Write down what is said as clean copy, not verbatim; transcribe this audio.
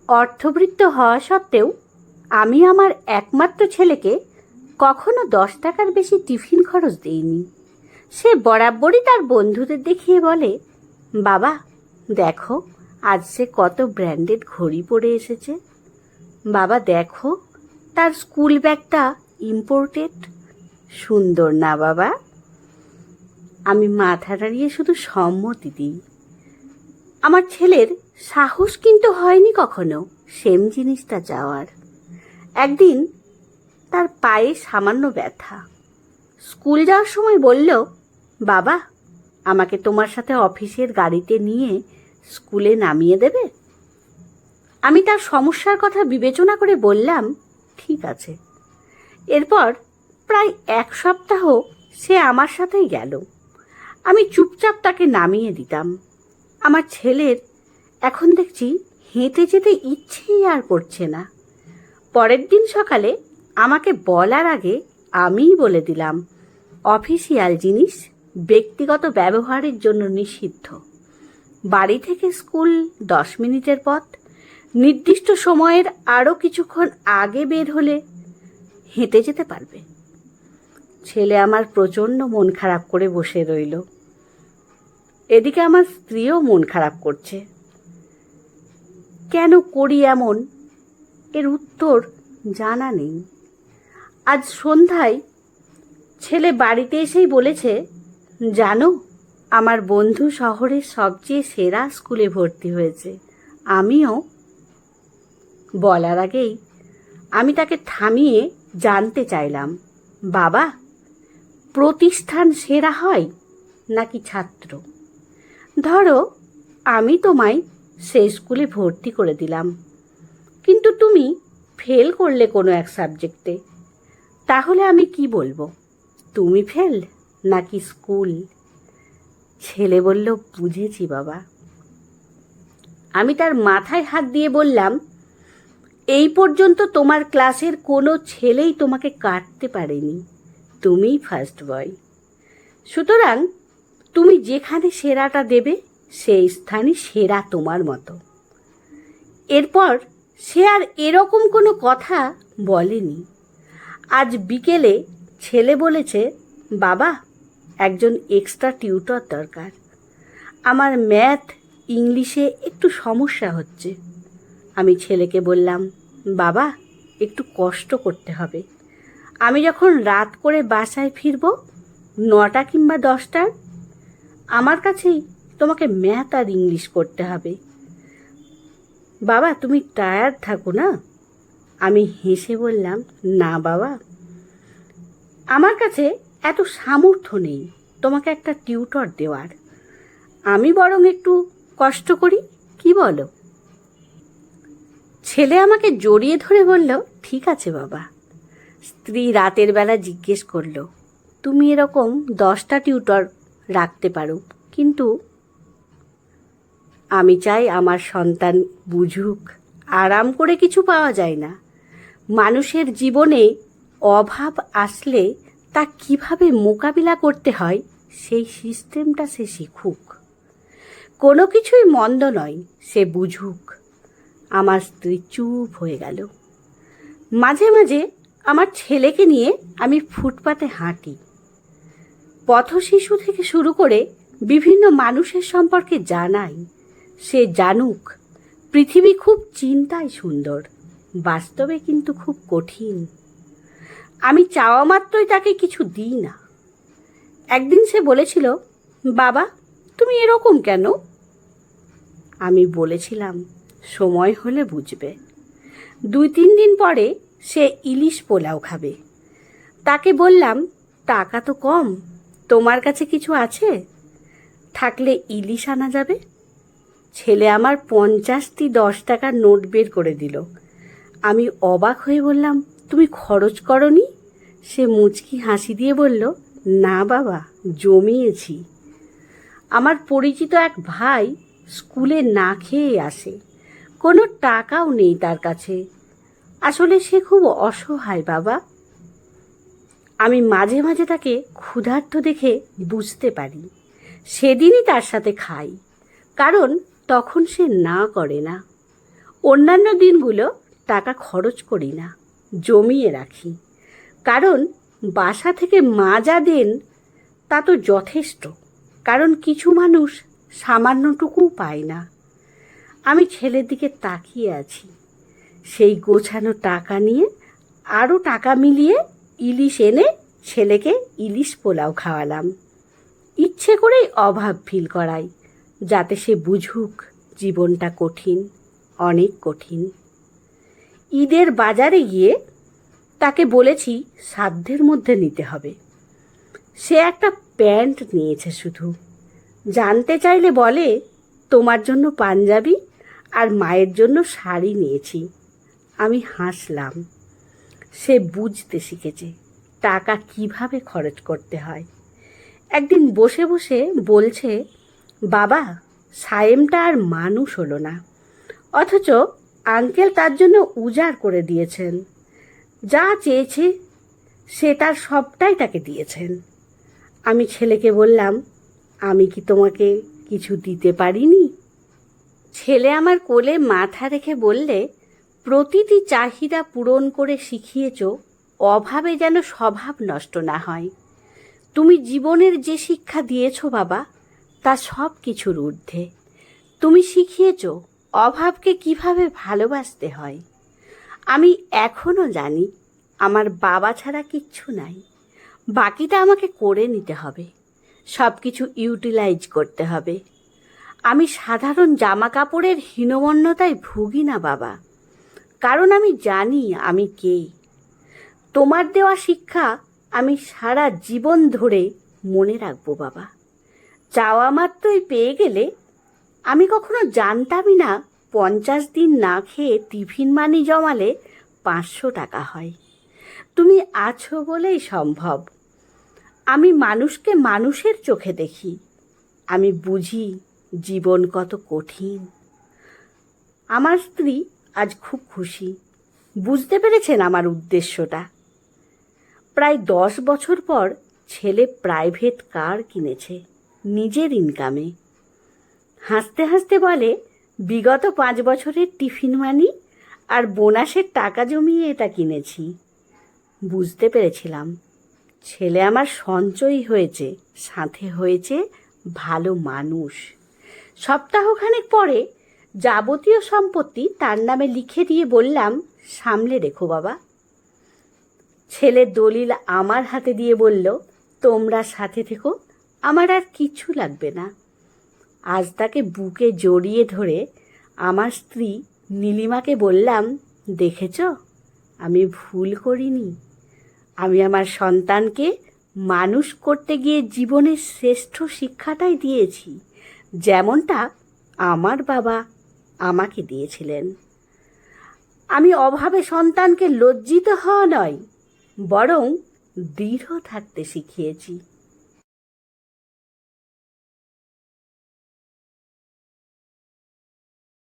অর্থবৃত্ত হওয়া সত্ত্বেও আমি আমার একমাত্র ছেলেকে কখনো 10 টাকার বেশি টিফিন খরচ দিইনি। সে বরাবরই তার বন্ধুদের দেখিয়ে বলে, বাবা দেখো, আজ সে কত ব্র্যান্ডেড ঘড়ি পরে এসেছে। বাবা দেখো, তার স্কুল ব্যাগটা ইম্পোর্টেড। সুন্দর না বাবা? আমি মাথা নাড়িয়ে শুধু সম্মতি দিই। আমার ছেলের সাহস কিন্তু হয়নি কখনো সেম জিনিসটা চাওয়ার। একদিন তার পায়ে সামান্য ব্যথা। স্কুল যাওয়ার সময় বলল, বাবা আমাকে তোমার সাথে অফিসের গাড়িতে নিয়ে স্কুলে নামিয়ে দেবে? আমি তার সমস্যার কথা বিবেচনা করে বললাম, ঠিক আছে। এরপর প্রায় 1 সপ্তাহ সে আমার সাথেই গেল। আমি চুপচাপ তাকে নামিয়ে দিতাম। আমার ছেলের এখন দেখছি হেঁটে যেতে ইচ্ছেই আর করছে না। পরের দিন সকালে আমাকে বলার আগে আমিই বলে দিলাম, অফিসিয়াল জিনিস ব্যক্তিগত ব্যবহারের জন্য নিষিদ্ধ। বাড়ি থেকে স্কুল 10 মিনিটের পথ। নির্দিষ্ট সময়ের আরও কিছুক্ষণ আগে বের হলে হেঁটে যেতে পারবে। ছেলে আমার প্রচণ্ড মন খারাপ করে বসে রইল। এদিকে আমার স্ত্রীও মন খারাপ করছে। কেন করি এমন, এর উত্তর জানা নেই। আজ সন্ধ্যায় ছেলে বাড়িতে এসেই বলেছে, জানো আমার বন্ধু শহরের সবচেয়ে সেরা স্কুলে ভর্তি হয়েছে, আমিও। বলার আগেই আমি তাকে থামিয়ে জানতে চাইলাম, বাবা প্রতিষ্ঠান সেরা হয় নাকি ছাত্র? ধরো আমি তোমায় সেই স্কুলে ভর্তি করে দিলাম, কিন্তু তুমি ফেল করলে কোনো এক সাবজেক্টে, তাহলে আমি কি বলবো, তুমি ফেল নাকি স্কুল? ছেলে বলল, বুঝেছি বাবা। আমি তার মাথায় হাত দিয়ে বললাম, এই পর্যন্ত তোমার ক্লাসের কোনো ছেলেই তোমাকে কাটতে পারেনি, তুমিই ফার্স্ট বয়। সুতরাং তুমি যেখানে সেরাটা দেবে সেই স্থানই সেরা তোমার মতো। এরপর সে আর এরকম কোনো কথা বলেনি। আজ বিকেলে ছেলে বলেছে, বাবা একজন এক্সট্রা টিউটর দরকার, আমার ম্যাথ ইংলিশে একটু সমস্যা হচ্ছে। আমি ছেলেকে বললাম, বাবা একটু কষ্ট করতে হবে, আমি যখন রাত করে বাসায় ফিরব 9টা কিংবা 10টায়, আমার কাছেই তোমাকে ম্যাথ আর ইংলিশ করতে হবে। বাবা তুমি টায়ার্ড থাকো না? আমি হেসে বললাম, না বাবা, আমার কাছে এত সামর্থ্য নেই তোমাকে একটা টিউটর দেওয়ার, আমি বরং একটু কষ্ট করি, কি বলো? ছেলে আমাকে জড়িয়ে ধরে বলল, ঠিক আছে বাবা। স্ত্রী রাতের বেলা জিজ্ঞেস করলো, তুমি এরকম 10টা টিউটর রাখতে পারো, কিন্তু আমি চাই আমার সন্তান বুঝুক আরাম করে কিছু পাওয়া যায় না। মানুষের জীবনে অভাব আসলে তা কিভাবে মোকাবিলা করতে হয় সেই সিস্টেমটা সে শিখুক। কোনো কিছুই মন্দ নয়, সে বুঝুক। আমার স্ত্রী চুপ হয়ে গেল। মাঝে মাঝে আমার ছেলেকে নিয়ে আমি ফুটপাতে হাঁটি। পথশিশু থেকে শুরু করে বিভিন্ন মানুষের সম্পর্কে জানাই, সে জানুক পৃথিবী খুব চিন্তায় সুন্দর, বাস্তবে কিন্তু খুব কঠিন। আমি চাওয়া মাত্রই তাকে কিছু দিই না। একদিন সে বলেছিল, বাবা তুমি এরকম কেন? আমি বলেছিলাম, সময় হলে বুঝবে। 2-3 দিন পরে সে ইলিশ পোলাও খাবে। তাকে বললাম, টাকা তো কম, তোমার কাছে কিছু আছে? থাকলে ইলিশ আনা যাবে। ছেলে আমার 50টি 10 টাকার নোট বের করে দিল। আমি অবাক হয়ে বললাম, তুমি খরচ করনি? সে মুচকি হাসি দিয়ে বলল, না বাবা, জমিয়েছি। আমার পরিচিত এক ভাই স্কুলে না খেয়ে আসে, কোনো টাকাও নেই তার কাছে। আসলে সে খুব অসহায় বাবা। আমি মাঝে মাঝে তাকে ক্ষুধার্ত দেখে বুঝতে পারি, সেদিনই তার সাথে খাই, কারণ তখন সে না করে না। অন্যান্য দিনগুলো টাকা খরচ করি না, জমিয়ে রাখি। কারণ বাসা থেকে মা যা দেন তা তো যথেষ্ট। কারণ কিছু মানুষ সামান্যটুকুও পায় না। আমি ছেলের দিকে তাকিয়ে আছি। সেই গোছানো টাকা নিয়ে আরও টাকা মিলিয়ে ইলিশ এনে ছেলেকে ইলিশ পোলাও খাওয়ালাম। ইচ্ছে করেই অভাব ফিল করাই, যাতে সে বুঝুক জীবনটা কঠিন, অনেক কঠিন। ঈদের বাজারে গিয়ে তাকে বলেছি সাধ্যের মধ্যে নিতে হবে। সে একটা প্যান্ট নিয়েছে শুধু। জানতে চাইলে বলে, তোমার জন্য পাঞ্জাবি আর মায়ের জন্য শাড়ি নিয়েছি। আমি হাসলাম। সে বুঝতে শিখেছে টাকা কিভাবে খরচ করতে হয়। একদিন বসে বসে বলছে, বাবা, সায়েমটা আর মানুষ হলো না, অথচ আঙ্কেল তার জন্য উজাড় করে দিয়েছেন। যা চেয়েছে সে তার সবটাই তাকে দিয়েছেন। আমি ছেলেকে বললাম, আমি কি তোমাকে কিছু দিতে পারিনি? ছেলে আমার কোলে মাথা রেখে বললে, প্রতিটি চাহিদা পূরণ করে শিখিয়েছ অভাবে যেন স্বভাব নষ্ট না হয়। তুমি জীবনের যে শিক্ষা দিয়েছ বাবা, তা সব কিছুর ঊর্ধ্বে। তুমি শিখিয়েছ অভাবকে কিভাবে ভালোবাসতে হয়। আমি এখনও জানি আমার বাবা ছাড়া কিচ্ছু নাই। বাকিটা আমাকে করে নিতে হবে, সব কিছু ইউটিলাইজ করতে হবে। আমি সাধারণ জামা কাপড়ের হীনমন্যতায় ভুগি না বাবা, কারণ আমি জানি আমি কে। তোমার দেওয়া শিক্ষা আমি সারা জীবন ধরে মনে রাখবো বাবা। চাওয়া মাত্রই পেয়ে গেলে। আমি কখনো জানতামই না 50 দিন না খেয়ে টিফিন মানি জমালে 500 টাকা হয়। তুমি আছো বলেই সম্ভব। আমি মানুষকে মানুষের চোখে দেখি। আমি বুঝি জীবন কত কঠিন। আমার স্ত্রী আজ খুব খুশি। বুঝতে পেরেছেন আমার উদ্দেশ্যটা। প্রায় 10 বছর পর ছেলে প্রাইভেট কার কিনেছে নিজের ইনকামে। হাসতে হাসতে বলে, বিগত 5 বছরের টিফিন মানি আর বোনাসের টাকা জমিয়ে এটা কিনেছি। বুঝতে পেরেছিলাম ছেলে আমার সঞ্চয়ই হয়েছে, সাথে হয়েছে ভালো মানুষ। সপ্তাহখানেক পরে যাবতীয় সম্পত্তি তার নামে লিখে দিয়ে বললাম, সামলে রেখো বাবা। ছেলের দলিল আমার হাতে দিয়ে বলল, তোমরা সাথে থেকো, আমার আর কিছু লাগবে না। আজ তাকে বুকে জড়িয়ে ধরে আমার স্ত্রী নীলিমাকে বললাম, দেখেছ, আমি ভুল করিনি। আমি আমার সন্তানকে মানুষ করতে গিয়ে জীবনের শ্রেষ্ঠ শিক্ষাটাই দিয়েছি, যেমনটা আমার বাবা আমাকে দিয়েছিলেন। আমি অভাবে সন্তানকে লজ্জিত হওয়া নয়, বরং দৃঢ় থাকতে শিখিয়েছি।